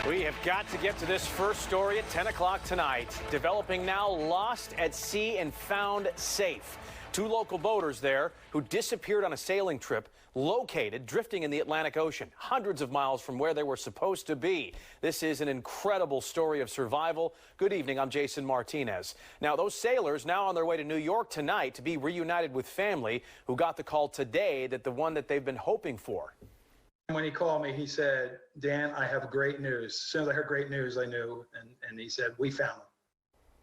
We have got to get to this first story at 10 o'clock tonight. Developing now, lost at sea and found safe. Two local boaters there who disappeared on a sailing trip, located drifting in the Atlantic Ocean, hundreds of miles from where they were supposed to be. This is an incredible story of survival. Good evening, I'm Jason Martinez. Now, those sailors now on their way to New York tonight to be reunited with family who got the call today that the one that they've been hoping for. When he called me, he said, "Dan, I have great news." As soon as I heard great news, I knew, and he said, "We found him."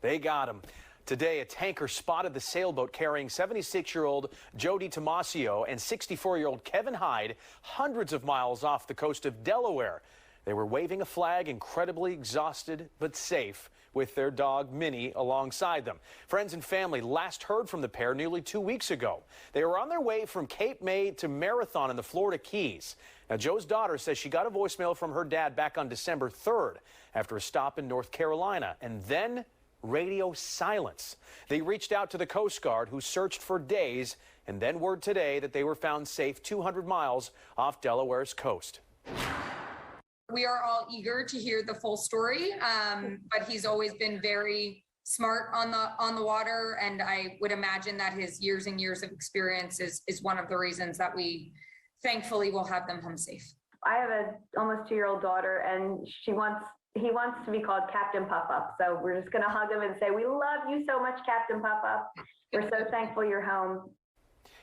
They got him. Today, a tanker spotted the sailboat carrying 76-year-old Joe DiTomasio and 64-year-old Kevin Hyde hundreds of miles off the coast of Delaware. They were waving a flag, incredibly exhausted but safe, with their dog Minnie alongside them. Friends and family last heard from the pair nearly 2 weeks ago. They were on their way from Cape May to Marathon in the Florida Keys. Now, Joe's daughter says she got a voicemail from her dad back on December 3rd after a stop in North Carolina, and then radio silence. They reached out to the Coast Guard, who searched for days, and then word today that they were found safe 200 miles off Delaware's coast. We are all eager to hear the full story, but he's always been very smart on the water, and I would imagine that his years and years of experience is one of the reasons that we thankfully will have them home safe. I have an almost 2-year-old daughter, and he wants to be called Captain Puff-Up. So we're just going to hug him and say, "We love you so much, Captain Puff-Up. We're so thankful you're home."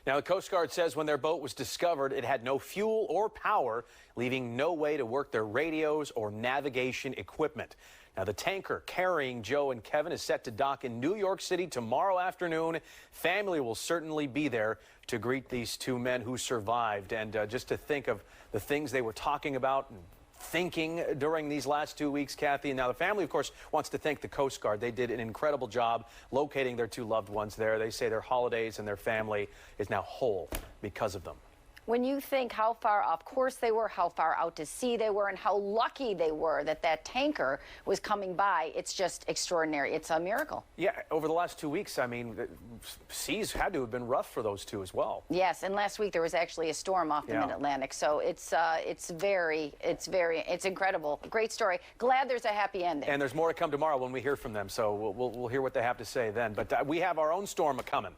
Now, the Coast Guard says when their boat was discovered, it had no fuel or power, leaving no way to work their radios or navigation equipment. Now, the tanker carrying Joe and Kevin is set to dock in New York City tomorrow afternoon. Family will certainly be there to greet these two men who survived. And just to think of the things they were talking about and thinking during these last 2 weeks, Kathy. And now the family, of course, wants to thank the Coast Guard. They did an incredible job locating their two loved ones there. They say their holidays and their family is now whole because of them. When you think how far off course they were, how far out to sea they were, and how lucky they were that that tanker was coming by, it's just extraordinary. It's a miracle. Yeah, over the last 2 weeks, I mean, the seas had to have been rough for those two as well. Yes, and last week there was actually a storm off the mid-Atlantic, so it's incredible. Great story. Glad there's a happy ending. And there's more to come tomorrow when we hear from them, so we'll hear what they have to say then. But we have our own storm coming.